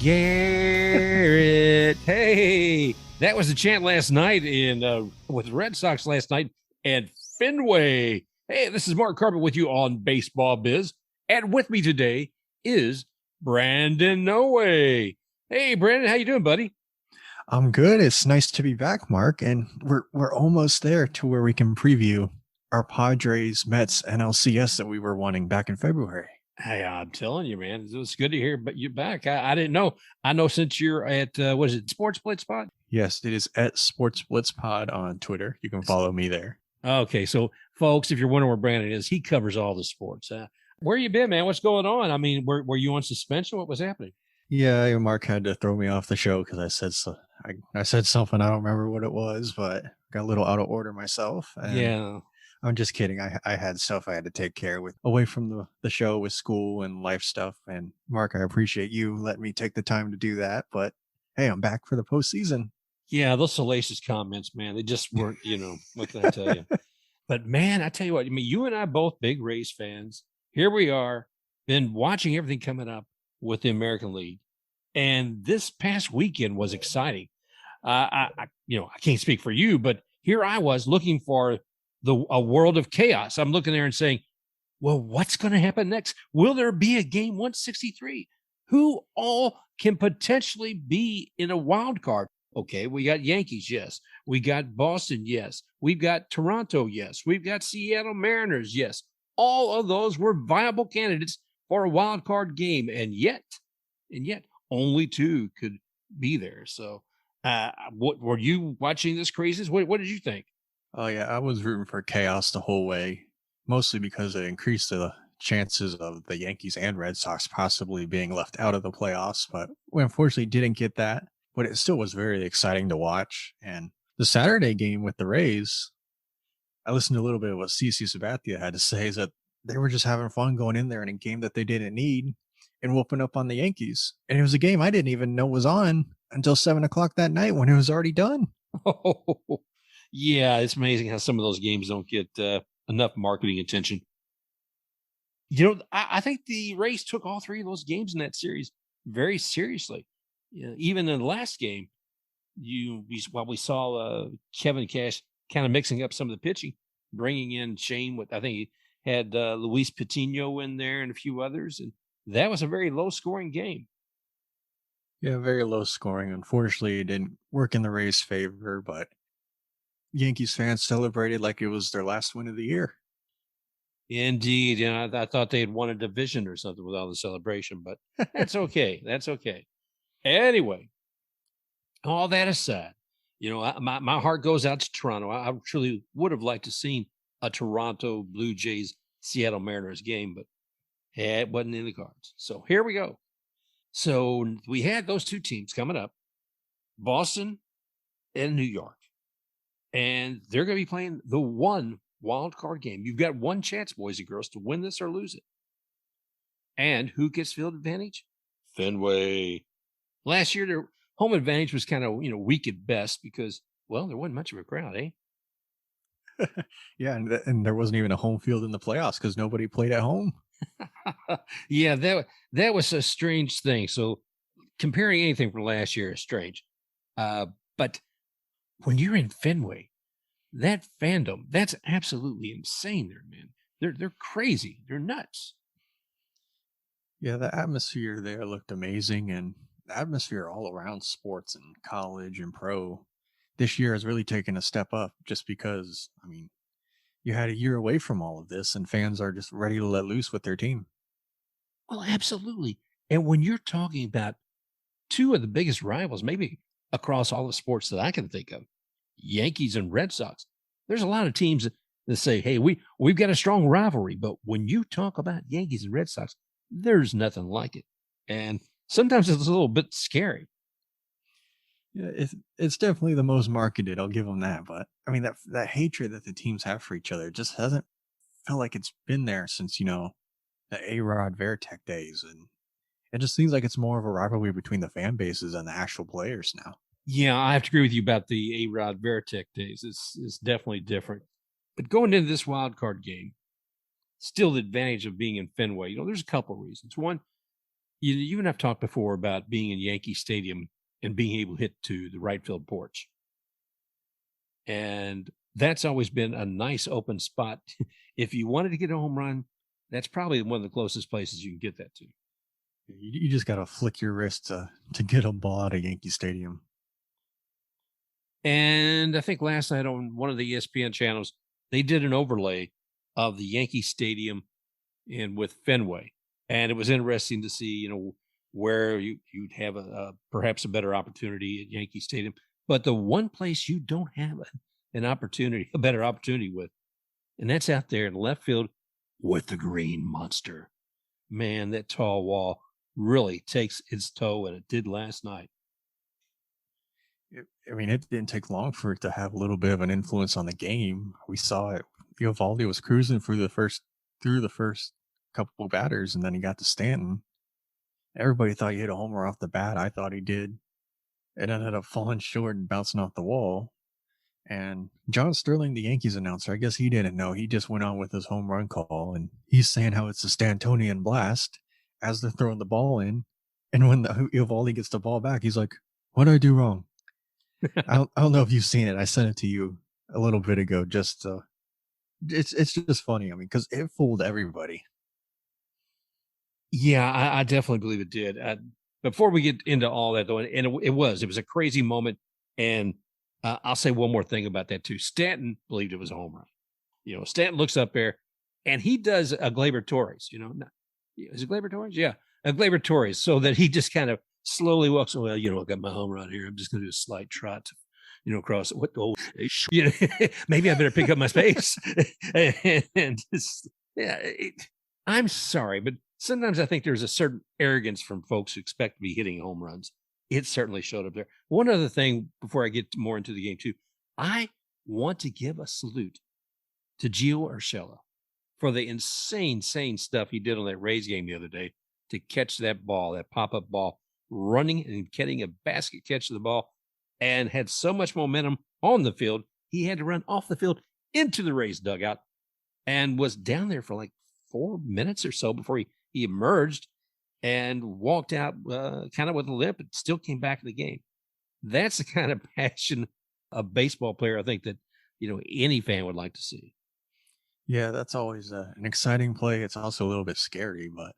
Gerrit. Hey, that was the chant last night with the Red Sox last night at Fenway. Hey, this is Mark Carpet with you on Baseball Biz. And with me today is Brandon Noe. Hey, Brandon, how you doing, buddy? I'm good. It's nice to be back, Mark, and we're almost there to where we can preview our Padres Mets NLCS that we were wanting back in February. Hey, I'm telling you, man, it's good to hear but you're back. I didn't know. I know since you're at, what is it, Sports Blitz Pod? Yes, it is at Sports Blitz Pod on Twitter. You can follow me there. Okay, so folks, if you're wondering where Brandon is, he covers all the sports. Where you been, man? What's going on? I mean, were you on suspension? What was happening? Yeah, Mark had to throw me off the show because I said something. I don't remember what it was, but got a little out of order myself. And Yeah. I'm just kidding. I had stuff I had to take care with away from the show with school and life stuff. And Mark, I appreciate you letting me take the time to do that. But hey, I'm back for the postseason. Yeah, those salacious comments, man, they just weren't, what can I tell you? But man, I tell you what, I mean, you and I both big Rays fans. Here we are, been watching everything coming up with the American League. And this past weekend was exciting. I can't speak for you, but here I was looking for a world of chaos. I'm looking there and saying, well, what's going to happen next? Will there be a game 163? Who all can potentially be in a wild card? Okay, we got Yankees, yes. We got Boston, yes. We've got Toronto, yes. We've got Seattle Mariners, yes. All of those were viable candidates for a wild card game, and yet, only two could be there. So, what were you watching this craziness? What did you think? Oh yeah, I was rooting for chaos the whole way, mostly because it increased the chances of the Yankees and Red Sox possibly being left out of the playoffs. But we unfortunately didn't get that. But it still was very exciting to watch. And the Saturday game with the Rays, I listened to a little bit of what CC Sabathia had to say, is that they were just having fun going in there in a game that they didn't need and whooping up on the Yankees. And it was a game I didn't even know was on until 7 o'clock that night when it was already done. Oh, yeah, it's amazing how some of those games don't get enough marketing attention. I think the Rays took all three of those games in that series very seriously. Even in the last game, we saw Kevin Cash kind of mixing up some of the pitching, bringing in Shane I think he had Luis Patino in there and a few others, and that was a very low scoring game. Yeah, very low scoring. Unfortunately, it didn't work in the Rays' favor, but Yankees fans celebrated like it was their last win of the year. Indeed. I thought they had won a division or something with all the celebration, but that's okay. That's okay. Anyway, all that aside, my heart goes out to Toronto. I truly would have liked to seen a Toronto Blue Jays Seattle Mariners game, but it wasn't in the cards. So here we go. So we had those two teams coming up, Boston and New York, and they're going to be playing the one wild card game. You've got one chance, boys and girls, to win this or lose it. And who gets field advantage? Fenway. Last year, their home advantage was kind of, weak at best because, well, there wasn't much of a crowd, eh? Yeah, and there wasn't even a home field in the playoffs because nobody played at home. Yeah, that was a strange thing. So comparing anything from last year is strange. But when you're in Fenway, that fandom, that's absolutely insane there, man. They're crazy. They're nuts. Yeah, the atmosphere there looked amazing, and the atmosphere all around sports and college and pro this year has really taken a step up just because, I mean, you had a year away from all of this and fans are just ready to let loose with their team. Well, absolutely. And when you're talking about two of the biggest rivals, maybe across all the sports that I can think of, Yankees and Red Sox, there's a lot of teams that say, hey, we've got a strong rivalry. But when you talk about Yankees and Red Sox, there's nothing like it. And sometimes it's a little bit scary. Yeah, it's definitely the most marketed. I'll give them that. But I mean, that hatred that the teams have for each other just hasn't felt like it's been there since the A-Rod Veritek days, and it just seems like it's more of a rivalry between the fan bases and the actual players now. Yeah, I have to agree with you about the A-Rod Veritek days. It's definitely different. But going into this wild card game, still the advantage of being in Fenway. There's a couple of reasons. One, You and I've talked before about being in Yankee Stadium and being able to hit to the right field porch. And that's always been a nice open spot. If you wanted to get a home run, that's probably one of the closest places you can get that to. You just got to flick your wrist to get a ball out of Yankee Stadium. And I think last night on one of the ESPN channels, they did an overlay of the Yankee Stadium and with Fenway. And it was interesting to see, where you'd have perhaps a better opportunity at Yankee Stadium. But the one place you don't have a better opportunity with, and that's out there in left field with the Green Monster. Man, that tall wall really takes its toll, and it did last night. It didn't take long for it to have a little bit of an influence on the game. We saw it. Eovaldi was cruising through the first couple of batters, and then he got to Stanton. Everybody thought he hit a homer off the bat. I thought he did. It ended up falling short and bouncing off the wall. And John Sterling, the Yankees announcer, I guess he didn't know. He just went on with his home run call, and he's saying how it's a Stantonian blast as they're throwing the ball in. And when the Eovaldi gets the ball back, he's like, "What did I do wrong?" I don't know if you've seen it. I sent it to you a little bit ago. It's just funny. Because it fooled everybody. Yeah, I definitely believe it did. Before we get into all that, though, and it was a crazy moment. And I'll say one more thing about that, too. Stanton believed it was a home run. Stanton looks up there, and he does a Gleyber Torres. Is it Gleyber Torres? Yeah, a Gleyber Torres, so that he just kind of slowly walks away. I got my home run here. I'm just going to do a slight trot across what maybe I better pick up my space. and just, yeah, I'm sorry, but sometimes I think there's a certain arrogance from folks who expect to be hitting home runs. It certainly showed up there. One other thing before I get more into the game too, I want to give a salute to Gio Urshela for the insane stuff he did on that Rays game the other day to catch that ball, that pop-up ball, running and getting a basket catch of the ball, and had so much momentum on the field, he had to run off the field into the Rays dugout and was down there for like 4 minutes or so before he emerged and walked out kind of with a limp and still came back to the game. That's the kind of passion a baseball player I think that, any fan would like to see. Yeah, that's always an exciting play. It's also a little bit scary, but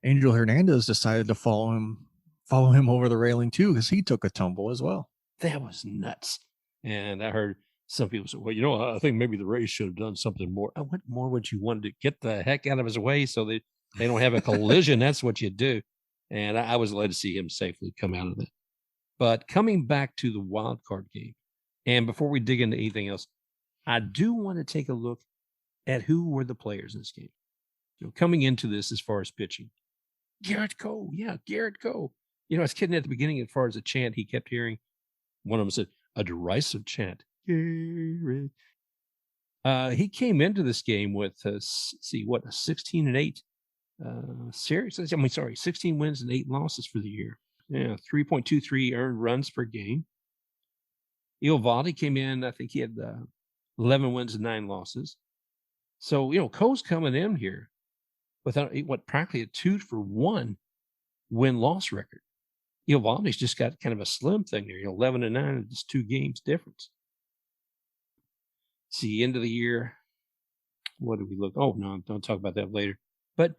Angel Hernandez decided to follow him over the railing too, because he took a tumble as well. That was nuts. And I heard some people say, well, I think maybe the Rays should have done something more. What more would you want to get the heck out of his way so they don't have a collision? That's what you do. And I was glad to see him safely come out of it. But coming back to the wild card game, and before we dig into anything else, I do want to take a look at who were the players in this game. Coming into this as far as pitching. Gerrit Cole. Yeah, Gerrit Cole. I was kidding at the beginning as far as the chant he kept hearing. One of them said, a derisive chant. Gerrit. He came into this game with, a 16-8 series. 16 wins and 8 losses for the year. Yeah, 3.23 earned runs per game. Eovaldi came in, I think he had 11 wins and 9 losses. So, Cole's coming in here without practically a 2-for-1 win-loss record. Eovaldi's just got kind of a slim thing there, 11 and 9, just 2 games difference. See, end of the year, what did we look? Oh, no, don't talk about that later. But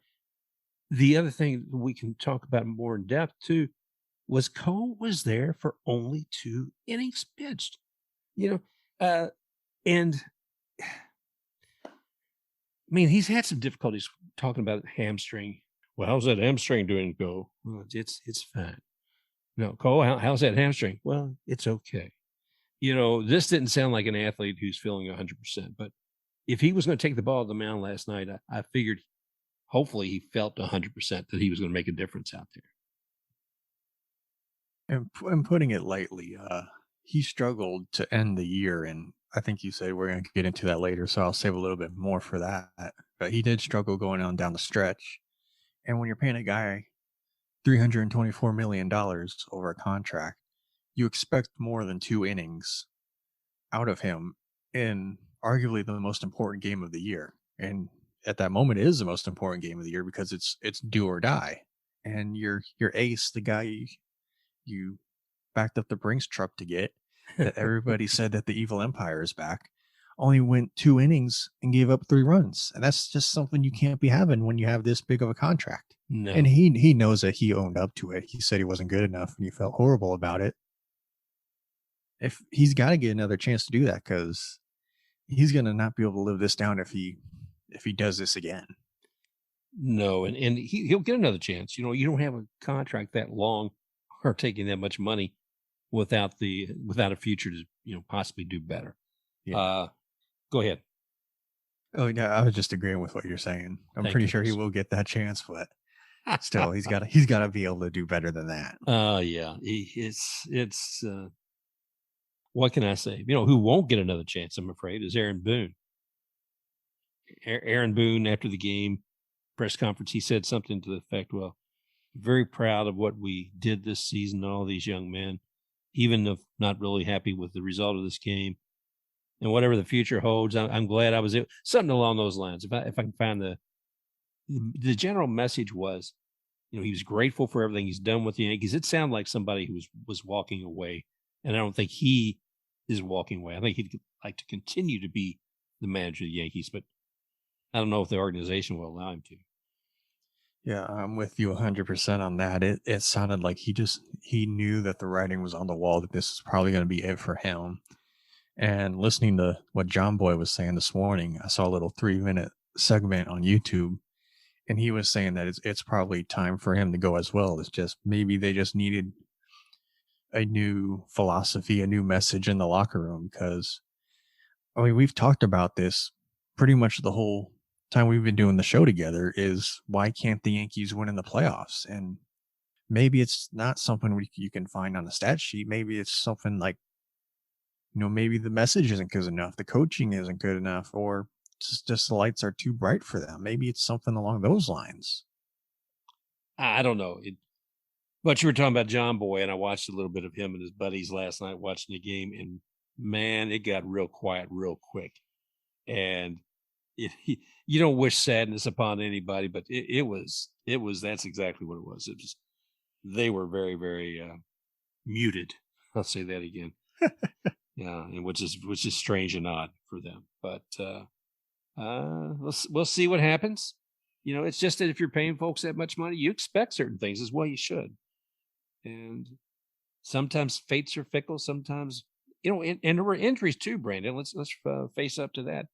the other thing we can talk about more in depth, too, was Cole was there for only 2 innings pitched. And he's had some difficulties talking about hamstring. Well, how's that hamstring doing, Cole? Well, it's fine. No, Cole, how's that hamstring? Well, it's okay. This didn't sound like an athlete who's feeling 100%. But if he was going to take the ball to the mound last night, I figured hopefully he felt 100% that he was going to make a difference out there. And putting it lightly, he struggled to end the year, and I think you said we're going to get into that later, so I'll save a little bit more for that. But he did struggle going on down the stretch. And when you're paying a guy $324 million over a contract, you expect more than 2 innings out of him in arguably the most important game of the year. And at that moment, it is the most important game of the year because it's do or die. and your ace, the guy you backed up the Brinks truck to get, that everybody said that the evil empire is back, only went 2 innings and gave up 3 runs. And that's just something you can't be having when you have this big of a contract. No. And he knows that he owned up to it. He said he wasn't good enough and he felt horrible about it. If he's got to get another chance to do that, because he's going to not be able to live this down if he does this again. No, and he'll get another chance. You don't have a contract that long or taking that much money without a future to possibly do better. Yeah. Go ahead. Oh yeah, I was just agreeing with what you're saying. I'm pretty sure he will get that chance, but still, he's got to be able to do better than that. Yeah, it's what can I say? Who won't get another chance? I'm afraid is Aaron Boone. Aaron Boone, after the game press conference, he said something to the effect, "Well, very proud of what we did this season, all these young men, even if not really happy with the result of this game, and whatever the future holds, I'm glad I was able." Something along those lines. If I can find the general message was, he was grateful for everything he's done with the Yankees. It sounded like somebody who was walking away, and I don't think he is walking away. I think he'd like to continue to be the manager of the Yankees, but I don't know if the organization will allow him to. Yeah, I'm with you 100% on that. It sounded like he knew that the writing was on the wall, that this is probably going to be it for him. And listening to what John Boy was saying this morning, I saw a little 3-minute segment on YouTube, and he was saying that it's probably time for him to go as well. It's just maybe they just needed a new philosophy, a new message in the locker room, because I mean, we've talked about this pretty much the whole time we've been doing the show together, is why can't the Yankees win in the playoffs? And maybe it's not something you can find on a stat sheet. Maybe it's something like, maybe the message isn't good enough, the coaching isn't good enough, or just the lights are too bright for them. Maybe it's something along those lines. I don't know. But you were talking about John Boy, and I watched a little bit of him and his buddies last night watching the game, and man, it got real quiet real quick. And you don't wish sadness upon anybody, but it was that's exactly what it was. It was they were very, very muted. I'll say that again. Yeah, and which is strange and odd for them. But we'll see what happens. It's just that if you're paying folks that much money, you expect certain things as well. You should. And sometimes fates are fickle. Sometimes, and there were injuries too, Brandon. Let's face up to that.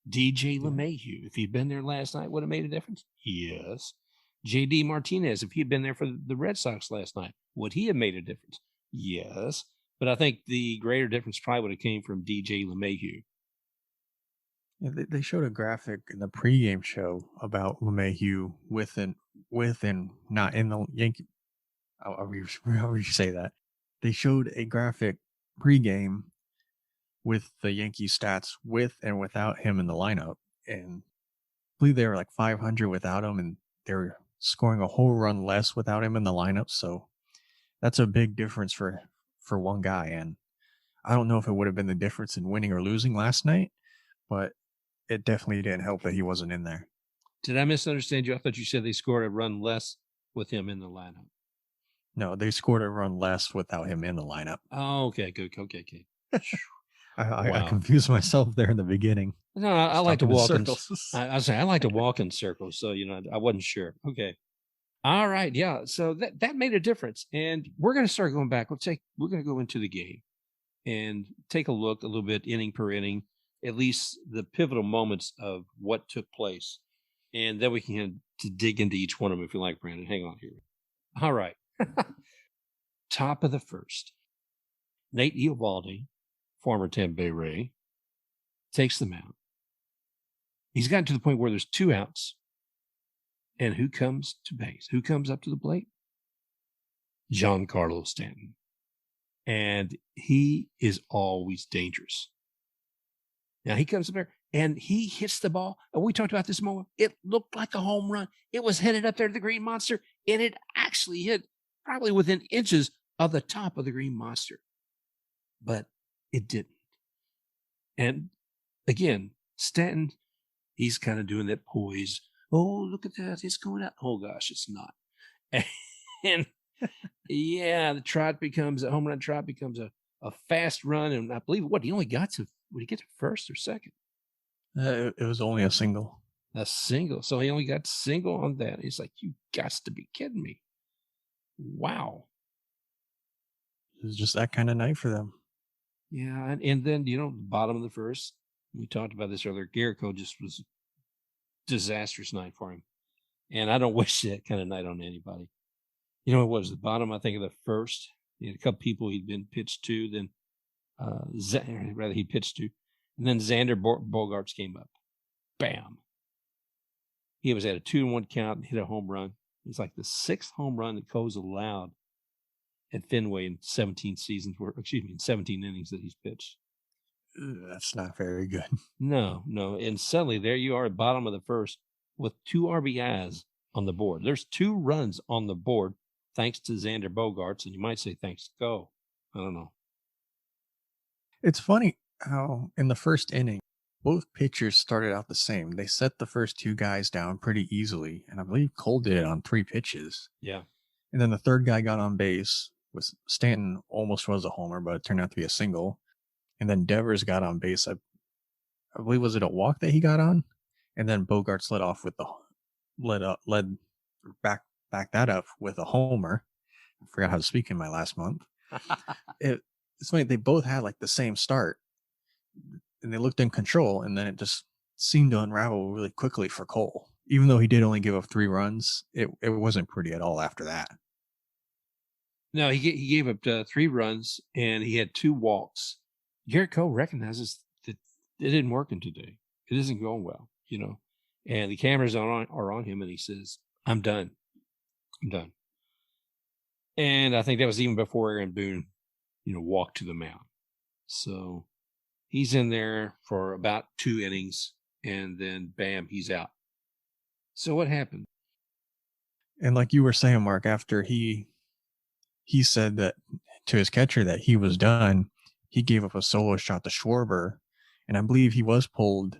DJ LeMahieu, if he'd been there last night, would have made a difference. Yes. JD Martinez, if he'd been there for the Red Sox last night, would he have made a difference? Yes. But I think the greater difference probably would have came from DJ LeMahieu. Yeah, they showed a graphic in the pregame show about LeMahieu with and not in the Yankee. How would you say that? They showed a graphic pregame with the Yankee stats with and without him in the lineup, and I believe they were like 500 without him, and they were scoring a whole run less without him in the lineup. So that's a big difference for one guy. And I don't know if it would have been the difference in winning or losing last night, but it definitely didn't help that he wasn't in there. Did I misunderstand you? I thought you said they scored a run less with him in the lineup. No, they scored a run less without him in the lineup. Oh, okay, good. Okay. I confused myself there in the beginning. No, I like to walk in circles. I say I like to walk in circles, so I wasn't sure. Okay, all right, yeah. So that made a difference, and we're going to start going back. We're going to go into the game and take a look a little bit inning per inning, at least the pivotal moments of what took place, and then we can to dig into each one of them if you like, Brandon. Hang on here. All right, top of the first, Nate Eovaldi, former Tampa Bay Ray, takes the mound. He's gotten to the point where there's 2 outs. And who comes to base? Who comes up to the plate? Giancarlo Stanton. And he is always dangerous. Now he comes up there and he hits the ball. And we talked about this moment. It looked like a home run. It was headed up there to the Green Monster. And it actually hit probably within inches of the top of the Green Monster. But it didn't. And again, Stanton, he's kind of doing that poise. Oh, look at that. It's going out. Oh, gosh, it's not. And yeah, the home run trot becomes a fast run. And I believe would he get to first or second? It was only a single. A single. So he only got single on that. He's like, you got to be kidding me. Wow. It was just that kind of night for them. Yeah. And then, the bottom of the first, we talked about this earlier. Gerrit Cole just was a disastrous night for him. And I don't wish that kind of night on anybody. It was the bottom, I think, of the first. He had a couple people he'd been pitched to, then he pitched to. And then Xander Bogaerts came up. Bam. He was at a 2-1 count and hit a home run. It's like the 6th home run that Cole's allowed at Fenway in 17 innings that he's pitched. That's not very good. No. And suddenly there you are at bottom of the first with 2 RBIs on the board. There's 2 runs on the board thanks to Xander Bogaerts, and you might say thanks to Cole. I don't know. It's funny how in the first inning, both pitchers started out the same. They set the first 2 guys down pretty easily, and I believe Cole did it on 3 pitches. Yeah. And then the third guy got on base. Stanton almost was a homer, but it turned out to be a single. And then Devers got on base. I believe, was it a walk that he got on? And then Bogaerts led off with back that up with a homer. I forgot how to speak in my last month. It's funny, they both had like the same start, and they looked in control, and then it just seemed to unravel really quickly for Cole. Even though he did only give up 3 runs, it wasn't pretty at all after that. No, he gave up 3 runs, and he had 2 walks. Gerrit Cole recognizes that it didn't work today. It isn't going well, and the cameras are on him, and he says, I'm done. And I think that was even before Aaron Boone, walked to the mound. So he's in there for about 2 innings, and then bam, he's out. So what happened? And like you were saying, Mark, after he said that to his catcher that he was done, he gave up a solo shot to Schwarber, and I believe he was pulled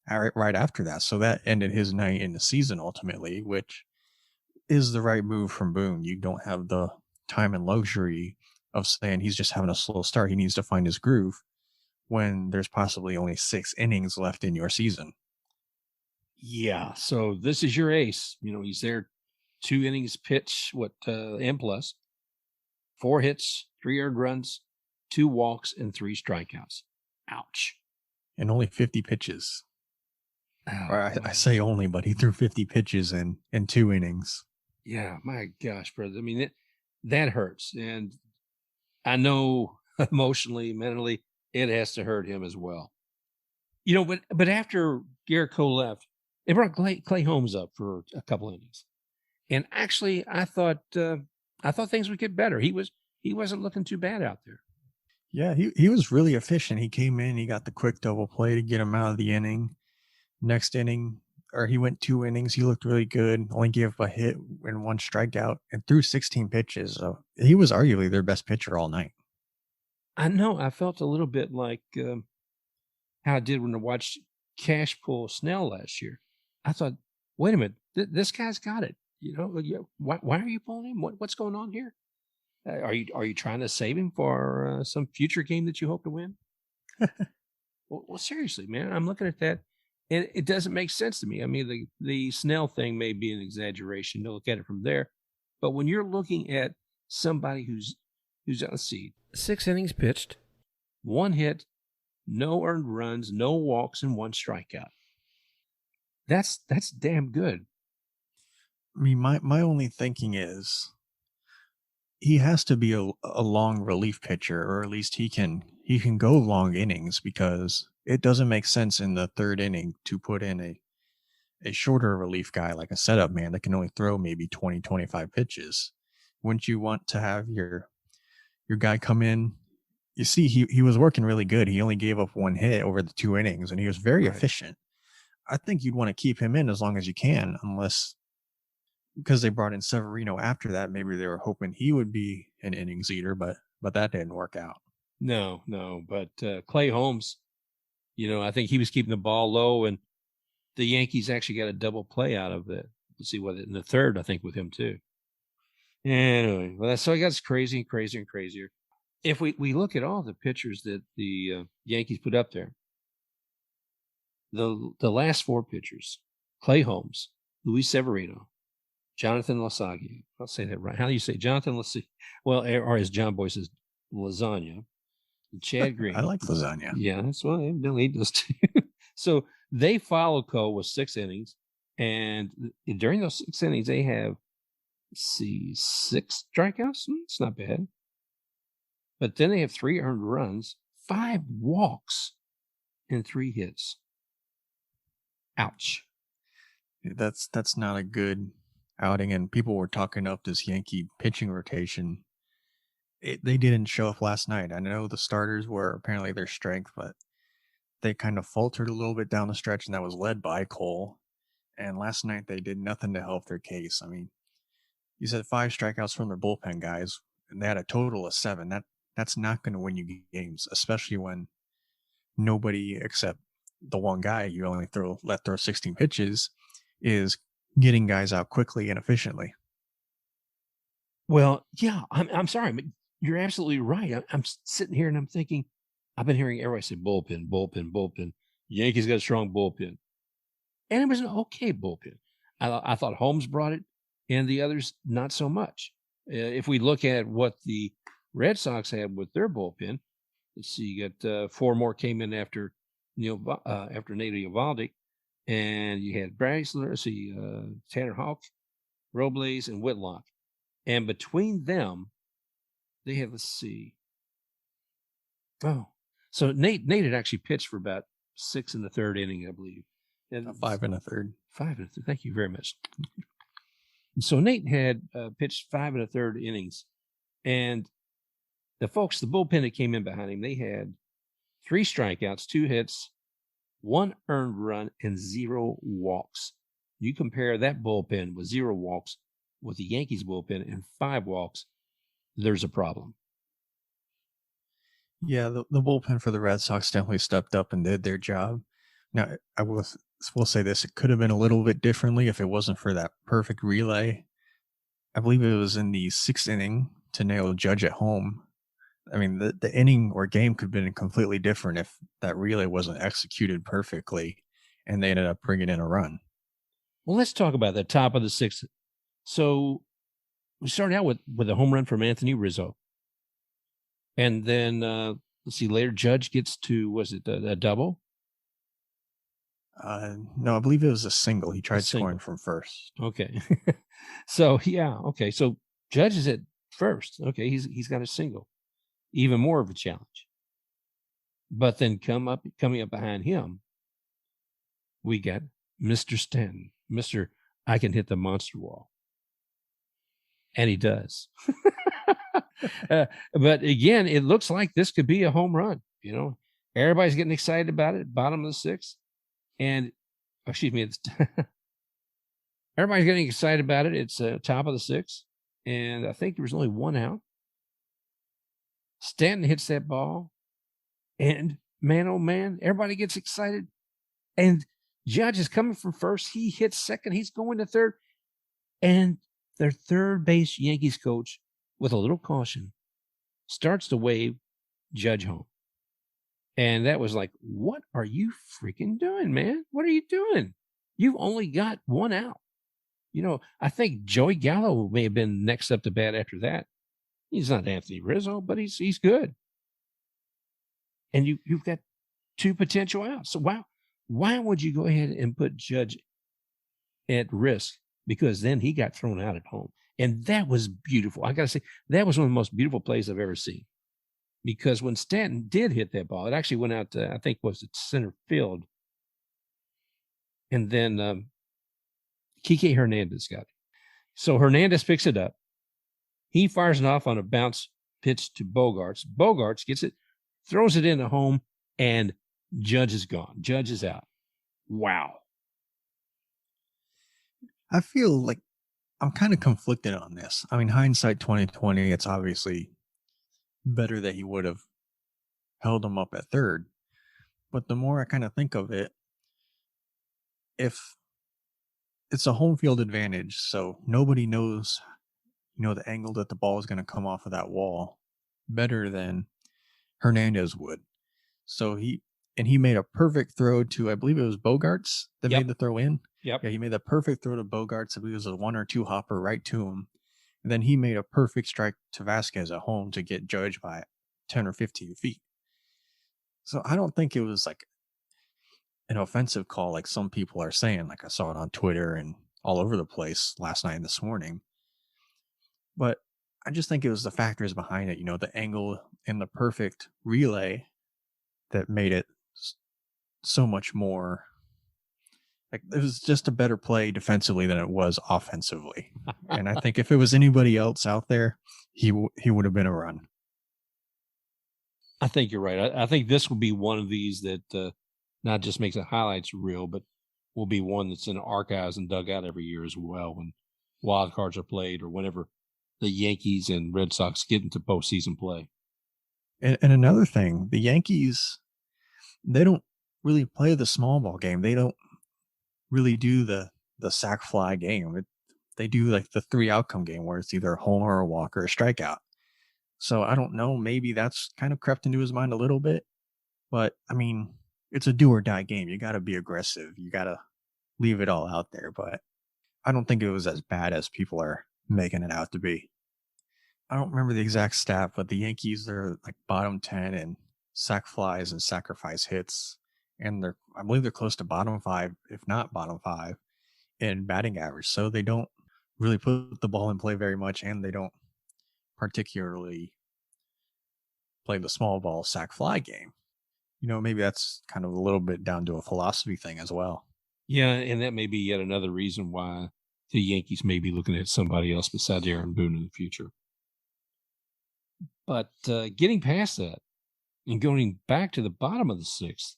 right after that. So that ended his night in the season ultimately, which is the right move from Boone. You don't have the time and luxury of saying he's just having a slow start. He needs to find his groove when there's possibly only 6 innings left in your season. Yeah. So this is your ace. He's there 2 innings pitch, M plus, 4 hits, 3 earned runs, 2 walks, and 3 strikeouts. Ouch. And only 50 pitches. Oh, or I say only, but he threw 50 pitches in 2 innings. Yeah, my gosh, brother. I mean, that hurts. And I know emotionally, mentally, it has to hurt him as well. But after Gerrit Cole left, they brought Clay Holmes up for a couple innings. And actually, I thought things would get better. He wasn't looking too bad out there. Yeah, he was really efficient. He came in, he got the quick double play to get him out of the inning. Next inning, or he went 2 innings. He looked really good. Only gave up a hit and 1 strikeout and threw 16 pitches. So he was arguably their best pitcher all night. I know. I felt a little bit like how I did when I watched Cash pull Snell last year. I thought, wait a minute, this guy's got it. Why are you pulling him? What's going on here? Are you trying to save him for some future game that you hope to win? Well, seriously, man, I'm looking at that. And it doesn't make sense to me. I mean, the Snell thing may be an exaggeration to look at it from there. But when you're looking at somebody who's let's see, 6 innings pitched, 1 hit, no earned runs, no walks, and 1 strikeout. That's damn good. I mean, my only thinking is he has to be a long relief pitcher, or at least he can go long innings, because it doesn't make sense in the 3rd inning to put in a shorter relief guy like a setup man that can only throw maybe 20, 25 pitches. Wouldn't you want to have your guy come in? You see, he was working really good. He only gave up 1 hit over the 2 innings, and he was very efficient. I think you'd want to keep him in as long as you can, unless, because they brought in Severino after that, maybe they were hoping he would be an innings eater, but that didn't work out. No, but Clay Holmes, I think he was keeping the ball low, and the Yankees actually got a double play out of it. Let's see what in the 3rd, I think, with him too. Anyway, well, so it gets crazy and crazier and crazier. If we look at all the pitchers that the Yankees put up there, the last four pitchers: Clay Holmes, Luis Severino, Jonathan Lasagna. I'll say that right. How do you say Jonathan Lasagna? Well, or as John Boy says, lasagna. Chad Green. I like lasagna. Yeah, that's what Billy does too. So they follow Cole with 6 innings, and during those 6 innings, they have, let's see, 6 strikeouts. It's not bad. But then they have 3 earned runs, 5 walks, and 3 hits. Ouch. That's not a good outing, and people were talking up this Yankee pitching rotation. They didn't show up last night. I know the starters were apparently their strength, but they kind of faltered a little bit down the stretch, and that was led by Cole. And last night they did nothing to help their case. I mean, you said 5 strikeouts from their bullpen guys, and they had a total of 7. That's not going to win you games, especially when nobody except the one guy you only let throw 16 pitches is getting guys out quickly and efficiently. Well, yeah, I'm sorry, but you're absolutely right. I'm sitting here and I'm thinking, I've been hearing everybody say bullpen, bullpen, bullpen. Yankees got a strong bullpen, and it was an okay bullpen. I thought Holmes brought it, and the others not so much. If we look at what the Red Sox had with their bullpen, let's see, you got 4 more came in after after Nate Eovaldi, and you had Braxler, let's see, Tanner Houck, Robles, and Whitlock. And between them, they have, let's see. Oh, so Nate had actually pitched for about 6 in the 3rd inning, I believe. And 5 in the 3rd. 5 in the 3rd. Thank you very much. So Nate had pitched 5 in the 3rd innings. And the bullpen that came in behind him, they had 3 strikeouts, 2 hits, 1 earned run, and 0 walks. You compare that bullpen with 0 walks with the Yankees bullpen and 5 walks, there's a problem. Yeah, the bullpen for the Red Sox definitely stepped up and did their job. Now, I will say this: it could have been a little bit differently if it wasn't for that perfect relay. I believe it was in the 6th inning to nail Judge at home. I mean, the inning or game could have been completely different if that relay wasn't executed perfectly, and they ended up bringing in a run. Well, let's talk about the top of the 6th. So we started out with a home run from Anthony Rizzo. And then, let's see, later Judge gets to, was it a double? No, I believe it was a single. He tried scoring from first. Okay. So, yeah, okay. So Judge is at first. Okay, he's got a single. Even more of a challenge. But then coming up behind him, we got Mr. Stanton. Mr. I can hit the monster wall. And he does. But again, it looks like this could be a home run. Everybody's getting excited about it. Bottom of the 6th, and everybody's getting excited about it. It's top of the 6th, and I think there was only 1 out. Stanton hits that ball, and man, oh man, everybody gets excited. And Judge is coming from first. He hits second. He's going to third, and their third base Yankees coach, with a little caution, starts to wave Judge home. And that was like, what are you freaking doing, man? What are you doing? You've only got 1 out. I think Joey Gallo may have been next up to bat after that. He's not Anthony Rizzo, but he's good. And you've got 2 potential outs. So why would you go ahead and put Judge at risk? Because then he got thrown out at home. And that was beautiful. I got to say, that was one of the most beautiful plays I've ever seen. Because when Stanton did hit that ball, it actually went out to, I think, was it center field. And then Kike Hernandez got it. So Hernandez picks it up. He fires it off on a bounce pitch to Bogarts. Bogarts gets it, throws it into home, and Judge is gone. Judge is out. Wow. I feel like I'm kind of conflicted on this. I mean, hindsight 2020, it's obviously better that he would have held him up at third. But the more I kind of think of it, if it's a home field advantage, so nobody knows, the angle that the ball is going to come off of that wall better than Hernandez would. So he made a perfect throw to, I believe it was Bogarts that made the throw in. Yep. Yeah, he made the perfect throw to Bogarts. I believe it was a 1 or 2 hopper right to him. And then he made a perfect strike to Vasquez at home to get judged by 10 or 15 feet. So I don't think it was like an offensive call like some people are saying. Like I saw it on Twitter and all over the place last night and this morning. But I just think it was the factors behind it, the angle and the perfect relay that made it so much more. Like it was just a better play defensively than it was offensively. And I think if it was anybody else out there, he would have been a run. I think you're right. I think this will be one of these that not just makes the highlights reel, but will be one that's in archives and dug out every year as well when wild cards are played or whenever the Yankees and Red Sox get into postseason play. And another thing, the Yankees, they don't really play the small ball game. They don't really do the sac fly game. They do like the 3 outcome game where it's either a homer or a walk or a strikeout. So I don't know. Maybe that's kind of crept into his mind a little bit. But I mean, it's a do or die game. You got to be aggressive. You got to leave it all out there. But I don't think it was as bad as people are making it out to be. I don't remember the exact stat, but the Yankees, they're like bottom 10 in sac flies and sacrifice hits. And I believe they're close to bottom 5, if not bottom 5, in batting average. So they don't really put the ball in play very much, and they don't particularly play the small ball sac fly game. Maybe that's kind of a little bit down to a philosophy thing as well. Yeah, and that may be yet another reason why the Yankees may be looking at somebody else besides Aaron Boone in the future. But getting past that and going back to the bottom of the 6th,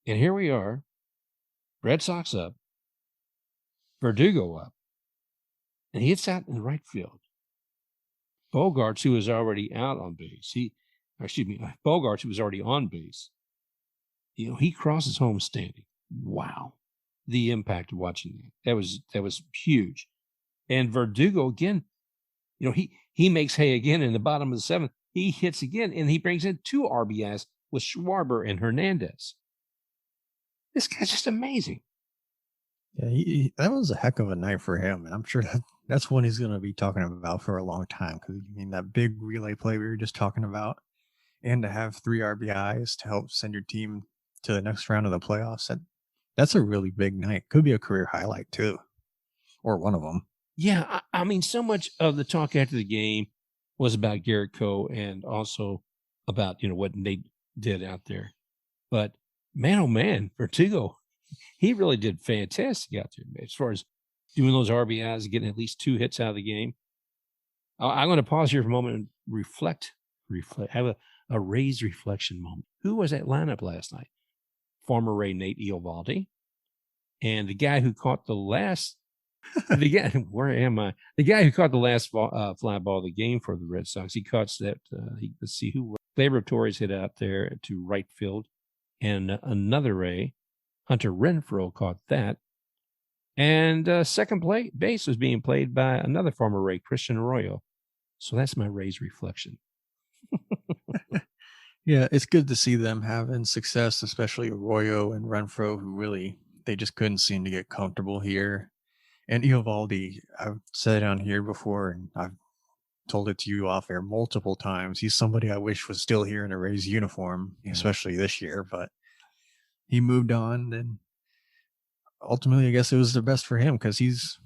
and here we are, Red Sox up, Verdugo up, and he hits out in the right field. Bogarts, who was already out on base, Bogarts, who was already on base, he crosses home standing. Wow. The impact of watching that was huge. And Verdugo again, he makes hay again in the bottom of the 7th. He hits again, and he brings in 2 RBIs with Schwarber and Hernandez. This guy's just amazing. Yeah, that was a heck of a night for him, and I'm sure that's one he's going to be talking about for a long time. Because that big relay play we were just talking about, and to have 3 RBIs to help send your team to the next round of the playoffs, that's a really big night. Could be a career highlight too, or one of them. Yeah, I mean, so much of the talk after the game was about Gerrit Cole and also about what Nate did out there. But man, oh man, Verdugo, he really did fantastic out there as far as doing those RBIs, getting at least 2 hits out of the game. I'm going to pause here for a moment and reflect, have a Rays reflection moment. Who was that lineup last night? Former Ray Nate Eovaldi, and the guy who caught the last. Where am I? The guy who caught the last fly ball of the game for the Red Sox. He caught that. Let's see who. Gleyber Torres hit out there to right field, and another Ray, Hunter Renfroe, caught that. And second base was being played by another former Ray, Christian Arroyo. So that's my Rays reflection. Yeah, it's good to see them having success, especially Arroyo and Renfroe, who really, they just couldn't seem to get comfortable here. And Eovaldi, I've said it on here before, and I've told it to you off air multiple times. He's somebody I wish was still here in a Rays uniform, especially this year, but he moved on, and ultimately I guess it was the best for him because he's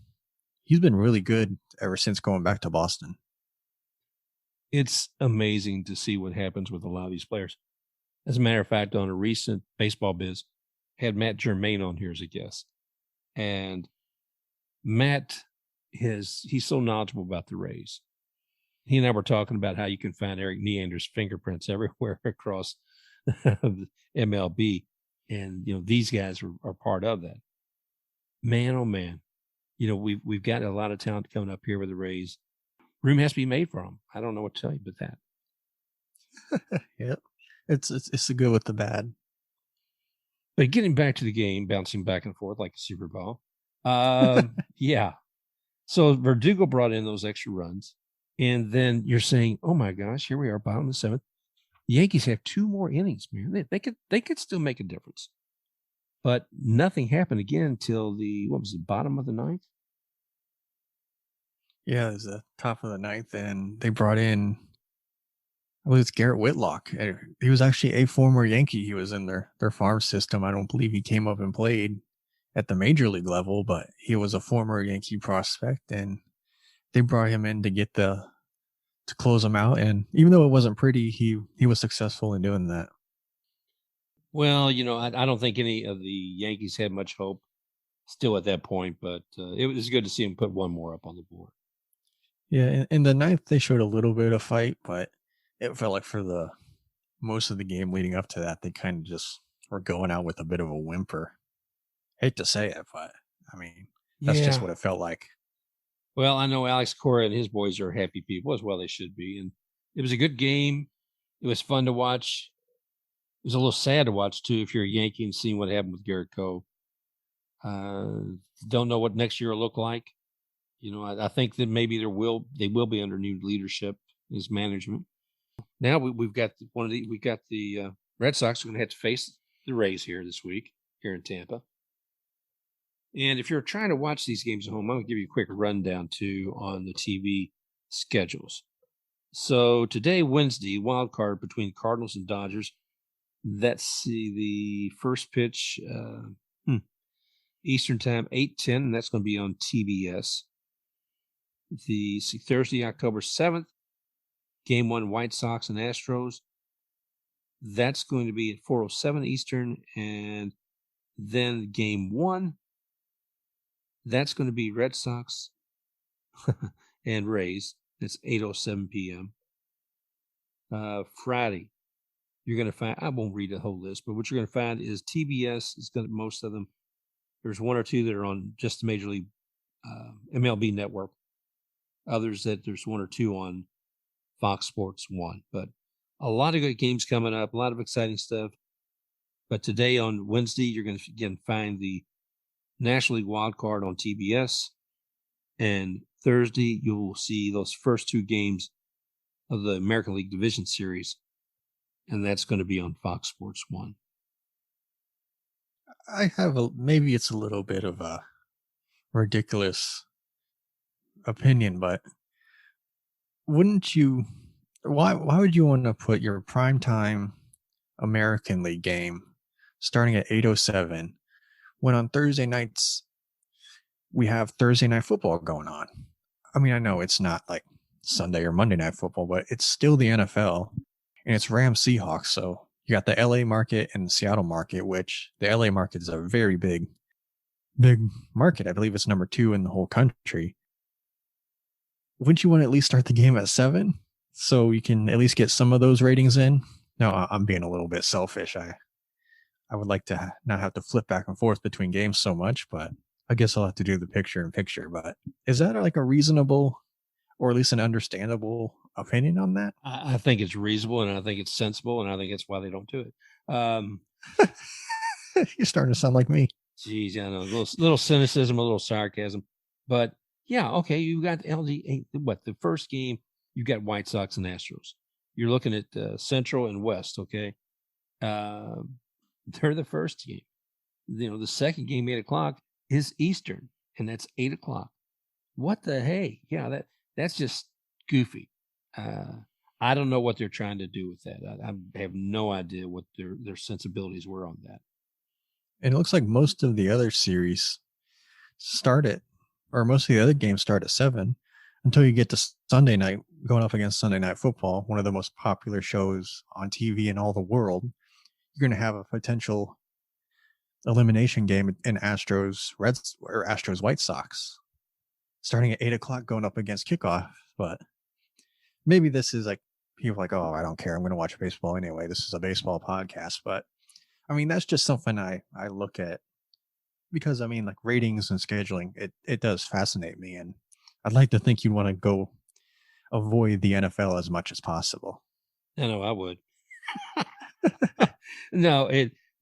been really good ever since going back to Boston. It's amazing to see what happens with a lot of these players. As a matter of fact, on a recent Baseball Biz, had Matt Germain on here as a guest, and Matt he's so knowledgeable about the Rays. He and I were talking about how you can find Eric Neander's fingerprints everywhere across MLB. And, these guys are part of that. Man, oh man. We've got a lot of talent coming up here with the Rays. Room has to be made for them. I don't know what to tell you but that. Yep. It's the good with the bad. But getting back to the game, bouncing back and forth like a Super Bowl. Yeah. So Verdugo brought in those extra runs. And then you're saying, oh my gosh, here we are, bottom of the seventh. The Yankees have 2 more innings, man. They could still make a difference. But nothing happened again until the bottom of the ninth? Yeah, it was the top of the ninth, and they brought in, I believe it's Garrett Whitlock. He was actually a former Yankee. He was in their farm system. I don't believe he came up and played at the major league level, but he was a former Yankee prospect, and they brought him in to close him out. And even though it wasn't pretty, he was successful in doing that. Well, I don't think any of the Yankees had much hope still at that point, but it was good to see him put one more up on the board. Yeah, in the ninth they showed a little bit of fight, but it felt like for the most of the game leading up to that, they kind of just were going out with a bit of a whimper. Hate to say it, but I mean, that's just what it felt like. Well, I know Alex Cora and his boys are happy people, as well they should be. And it was a good game. It was fun to watch. It was a little sad to watch, too, if you're a Yankee and seeing what happened with Gerrit Cole. Don't know what next year will look like. I think that maybe they will be under new leadership as management. Now we've got the Red Sox are going to have to face the Rays here this week here in Tampa. And if you're trying to watch these games at home, I'm going to give you a quick rundown too on the TV schedules. So today, Wednesday, wild card between Cardinals and Dodgers. Let's see the first pitch, Eastern time, 8:10, and that's going to be on TBS. The Thursday, October 7th, Game 1, White Sox and Astros. That's going to be at 4:07 Eastern, and then Game 1. That's going to be Red Sox and Rays. It's 8:07 p.m. Friday, you're going to find, I won't read the whole list, but what you're going to find is TBS is going to, most of them, there's 1 or 2 that are on just the Major League MLB network. Others that there's 1 or 2 on Fox Sports 1. But a lot of good games coming up, a lot of exciting stuff. But today on Wednesday, you're going to again find the National League wild card on TBS. And Thursday, you'll see those first 2 games of the American League Division Series. And that's going to be on Fox Sports 1. I have maybe it's a little bit of a ridiculous opinion, but wouldn't you, why would you want to put your primetime American League game starting at 8:07 when on Thursday nights we have Thursday night football going on? I mean, I know it's not like Sunday or Monday night football, but it's still the NFL, and it's Rams Seahawks. So you got the LA market and the Seattle market, which the LA market is a very big market. I believe it's number 2 in the whole country. Wouldn't you want to at least start the game at 7 so you can at least get some of those ratings in? No, I'm being a little bit selfish. I would like to not have to flip back and forth between games so much, but I guess I'll have to do the picture in picture. But is that like a reasonable or at least an understandable opinion on that? I think it's reasonable, and I think it's sensible, and I think that's why they don't do it. You're starting to sound like me. Geez, I know, a little cynicism, a little sarcasm. But yeah, okay, you got LD. The first game, you got White Sox and Astros. You're looking at Central and West, okay? They're the first game. The second game, 8 o'clock, is Eastern, and that's 8 o'clock. What the hey? Yeah, that's just goofy. I don't know what they're trying to do with that. I have no idea what their sensibilities were on that. And it looks like most of the other series most of the other games start at 7 until you get to Sunday night, going up against Sunday Night Football, one of the most popular shows on TV in all the world. You're going to have a potential elimination game in Astros White Sox starting at 8 o'clock going up against kickoff. But maybe this is like people like, oh, I don't care, I'm going to watch baseball anyway, this is a baseball podcast. But I mean, that's just something I look at because I mean, like ratings and scheduling, it does fascinate me, and I'd like to think you'd want to go avoid the NFL as much as possible. I know I would.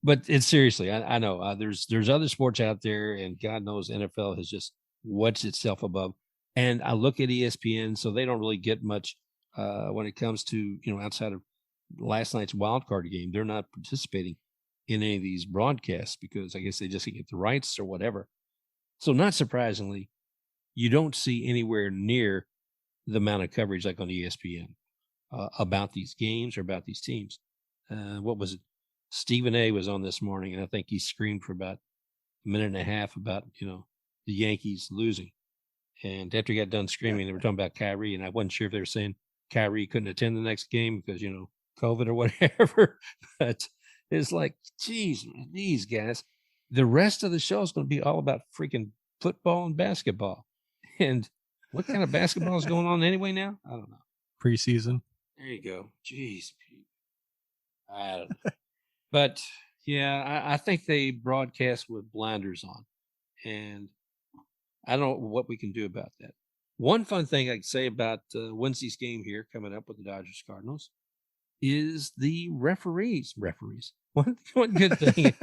But it's seriously, I know there's other sports out there, and God knows NFL has just wedged itself above. And I look at ESPN, so they don't really get much when it comes to, outside of last night's wild card game. They're not participating in any of these broadcasts because I guess they just get the rights or whatever. So not surprisingly, you don't see anywhere near the amount of coverage like on ESPN about these games or about these teams. What was it? Stephen A was on this morning, and I think he screamed for about a minute and a half about, the Yankees losing. And after he got done screaming, they were talking about Kyrie, and I wasn't sure if they were saying Kyrie couldn't attend the next game because, COVID or whatever. But it's like, geez, these guys, the rest of the show is going to be all about freaking football and basketball. And what kind of basketball is going on anyway now? I don't know. Preseason. There you go. Jeez, Pete. I don't know. But yeah, I think they broadcast with blinders on. And I don't know what we can do about that. One fun thing I can say about Wednesday's game here coming up with the Dodgers Cardinals is the referees. One good thing.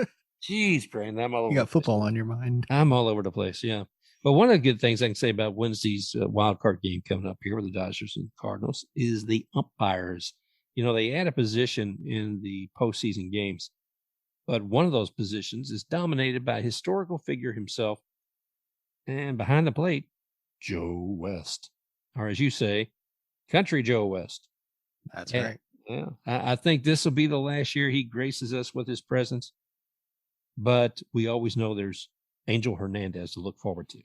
Jeez, Brandon, I'm all over. You got football on your mind. I'm all over the place, yeah. But one of the good things I can say about Wednesday's wild card game coming up here with the Dodgers and Cardinals is the umpires. They add a position in the postseason games, but one of those positions is dominated by a historical figure himself, and behind the plate, Joe West, or as you say, Country Joe West. That's right. Yeah, I think this will be the last year he graces us with his presence, but we always know there's Angel Hernandez to look forward to.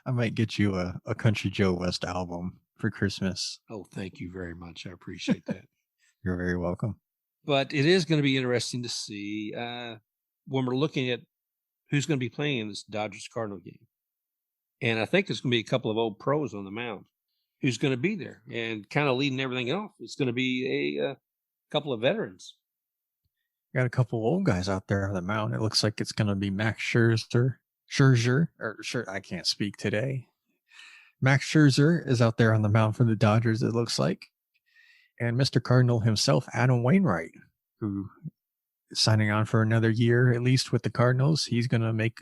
I might get you a Country Joe West album for Christmas. Oh, thank you very much. I appreciate that. You're very welcome. But it is going to be interesting to see when we're looking at who's going to be playing in this Dodgers-Cardinal game. And I think there's going to be a couple of old pros on the mound who's going to be there. And kind of leading everything off, it's going to be a couple of veterans. Got a couple old guys out there on the mound. It looks like it's going to be Max Scherzer. I can't speak today. Max Scherzer is out there on the mound for the Dodgers, it looks like. And Mr. Cardinal himself, Adam Wainwright, who is signing on for another year, at least with the Cardinals. He's going to make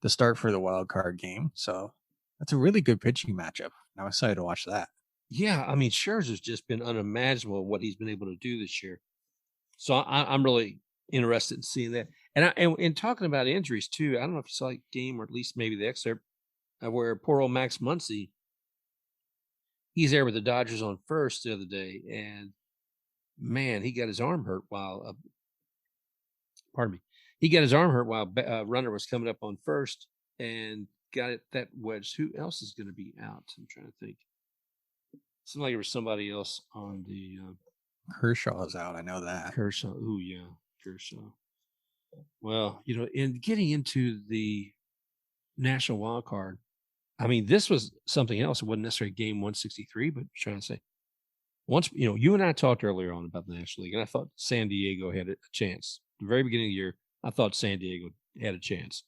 the start for the wild card game. So that's a really good pitching matchup. I'm excited to watch that. Yeah, I mean, Scherzer's just been unimaginable what he's been able to do this year. So I'm really interested in seeing that. And talking about injuries, too, I don't know if you saw a game or at least maybe the excerpt where poor old Max Muncy, he's there with the Dodgers on first the other day, and man, he got his arm hurt while he got his arm hurt while a runner was coming up on first and got it that wedge. Who else is going to be out? I'm trying to think. Seemed like there was somebody else on the Kershaw is out. I know that. Kershaw. Oh yeah, Kershaw. Well, in getting into the national wild card, I mean, this was something else. It wasn't necessarily game 163, but I'm trying to say, once, you and I talked earlier on about the National League, and I thought San Diego had a chance. At the very beginning of the year, I thought San Diego had a chance.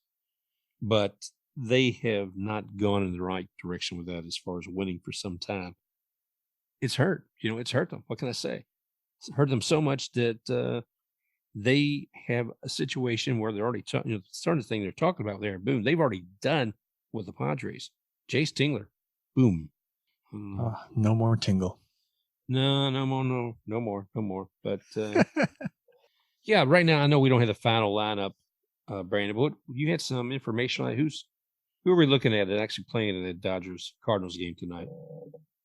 But they have not gone in the right direction with that as far as winning for some time. It's hurt. It's hurt them. What can I say? It's hurt them so much that they have a situation where they're already, the sort of thing they're talking about there, boom, they've already done with the Padres. Jace Tingler, boom. No more Tingle. No more. But yeah, right now I know we don't have the final lineup, Brandon. But you had some information on who are we looking at actually playing in the Dodgers Cardinals game tonight?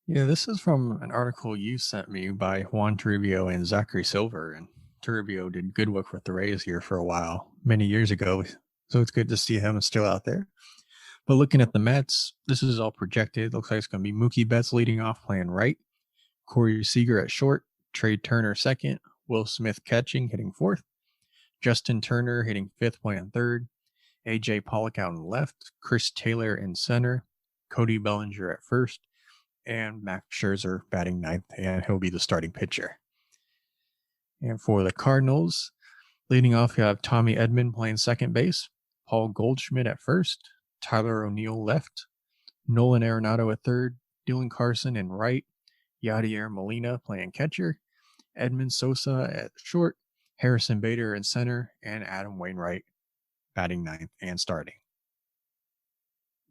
Yeah, this is from an article you sent me by Juan Toribio and Zachary Silver. And Toribio did good work with the Rays here for a while, many years ago. So it's good to see him still out there. But looking at the Mets, this is all projected. Looks like it's going to be Mookie Betts leading off, playing right. Corey Seager at short. Trey Turner second. Will Smith catching, hitting fourth. Justin Turner hitting fifth, playing third. A.J. Pollock out in left. Chris Taylor in center. Cody Bellinger at first. And Max Scherzer batting ninth, and he'll be the starting pitcher. And for the Cardinals, leading off, you have Tommy Edman playing second base. Paul Goldschmidt at first. Tyler O'Neill left, Nolan Arenado at third, Dylan Carson in right, Yadier Molina playing catcher, Edmund Sosa at short, Harrison Bader in center, and Adam Wainwright batting ninth and starting.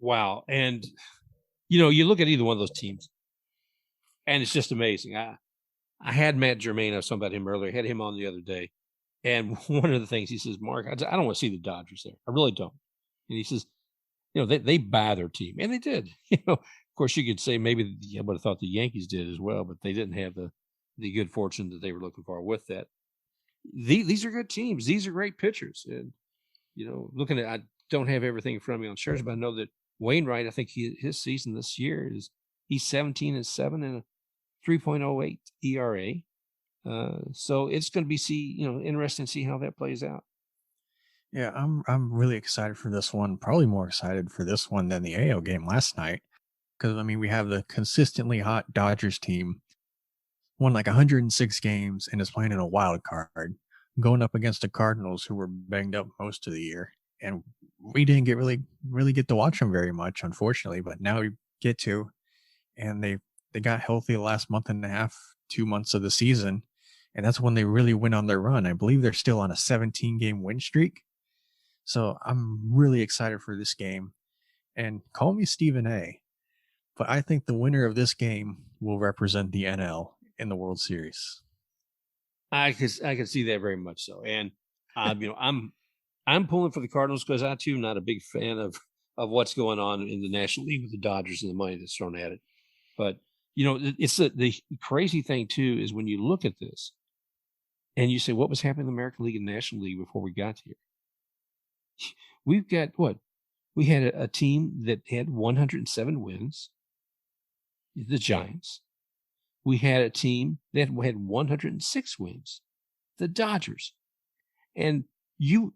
Wow. And, you look at either one of those teams, and it's just amazing. I had Matt Germain, I was talking about him earlier, I had him on the other day. And one of the things he says, Mark, I don't want to see the Dodgers there. I really don't. And he says, they buy their team. And they did. Of course, you could say maybe I would have thought the Yankees did as well, but they didn't have the good fortune that they were looking for with that. These are good teams. These are great pitchers. And, looking at, I don't have everything in front of me on Scherzer, but I know that Wainwright, I think his season this year he's 17-7 and a 3.08 ERA. So it's going to be interesting to see how that plays out. Yeah, I'm really excited for this one. Probably more excited for this one than the AL game last night, because we have the consistently hot Dodgers team, won like 106 games and is playing in a wild card, going up against the Cardinals, who were banged up most of the year, and we didn't get really get to watch them very much, unfortunately. But now we get to, and they got healthy the last month and a half, 2 months of the season. And that's when they really went on their run. I believe they're still on a 17-game win streak. So I'm really excited for this game. And call me Stephen A., but I think the winner of this game will represent the NL in the World Series. I could see that very much so. And I'm pulling for the Cardinals because I too am not a big fan of what's going on in the National League with the Dodgers and the money that's thrown at it. But it's the crazy thing too is when you look at this and you say, what was happening in the American League and National League before we got here? We've got what? We had a team that had 107 wins, the Giants. We had a team that had 106 wins, the Dodgers. And you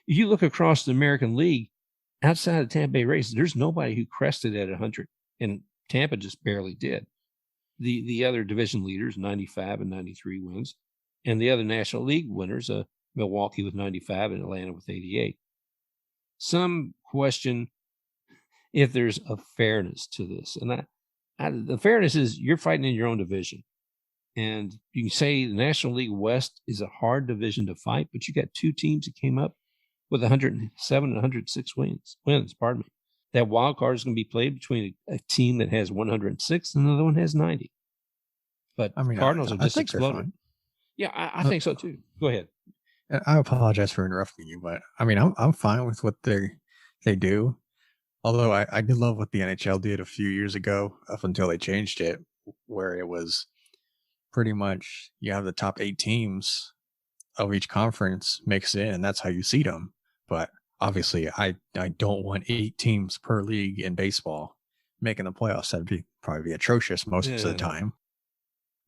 look across the American League, outside of Tampa Bay Rays, there's nobody who crested at 100, and Tampa just barely did. The other division leaders, 95 and 93 wins, and the other National League winners, Milwaukee with 95 and Atlanta with 88. Some question if there's a fairness to this, and the fairness is you're fighting in your own division, and you can say the National League West is a hard division to fight, but you got two teams that came up with 107 and 106 wins. Pardon me. That wild card is going to be played between a team that has 106 and another one has 90. But Cardinals have just exploded. Yeah, I think so too. Go ahead. I apologize for interrupting you, but I'm fine with what they do. Although I did love what the NHL did a few years ago, up until they changed it, where it was pretty much you have the top 8 teams of each conference mixed in, and that's how you seed them. But obviously, I don't want 8 teams per league in baseball making the playoffs. That'd probably be atrocious most of the time.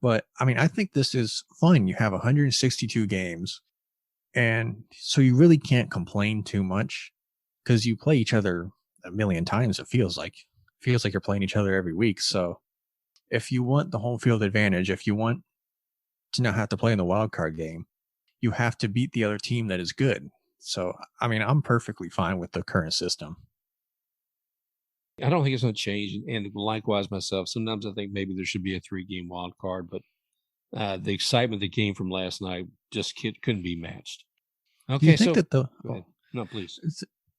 But I think this is fun. You have 162 games, and so you really can't complain too much because you play each other a million times. It feels like you're playing each other every week. So if you want the home field advantage, if you want to not have to play in the wild card game, you have to beat the other team that is good. So, I'm perfectly fine with the current system. I don't think it's going to change. And likewise myself, sometimes I think maybe there should be a 3-game wild card, but the excitement that came from last night just couldn't be matched. Okay. Do you think that go ahead. No, please.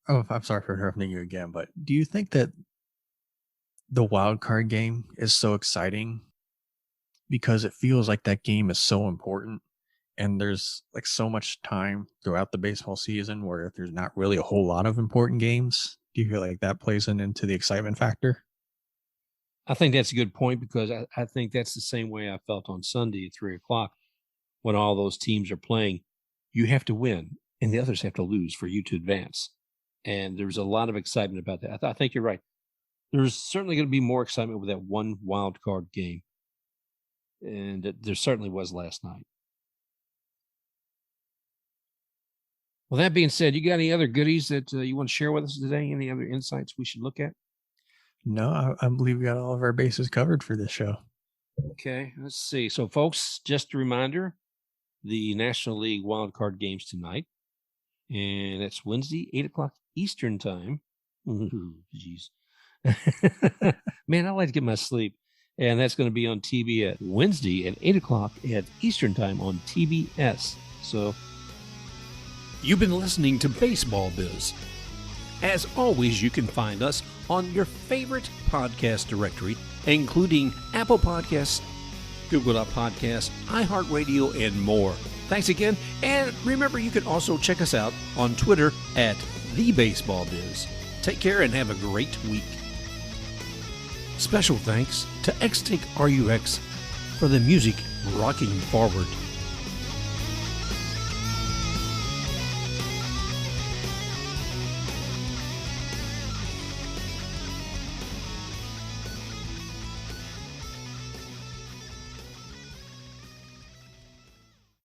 I'm sorry for interrupting you again, but do you think that the wild card game is so exciting because it feels like that game is so important? And there's like so much time throughout the baseball season where there's not really a whole lot of important games. Do you feel like that plays into the excitement factor? I think that's a good point because I think that's the same way I felt on Sunday at 3:00 when all those teams are playing. You have to win and the others have to lose for you to advance. And there's a lot of excitement about that. I think you're right. There's certainly going to be more excitement with that one wild card game. And there certainly was last night. Well, that being said, you got any other goodies that you want to share with us today? Any other insights we should look at? No, I believe we got all of our bases covered for this show. Okay, let's see. So, folks, just a reminder, the National League wildcard games tonight. And that's Wednesday, 8:00 Eastern time. Ooh, jeez. Man, I like to get my sleep. And that's going to be on TV at Wednesday at 8:00 at Eastern time on TBS. So, you've been listening to Baseball Biz. As always, you can find us on your favorite podcast directory, including Apple Podcasts, Google Podcasts, iHeartRadio, and more. Thanks again, and remember you can also check us out on Twitter at TheBaseballBiz. Take care and have a great week. Special thanks to XTaKeRuX for the music rocking forward.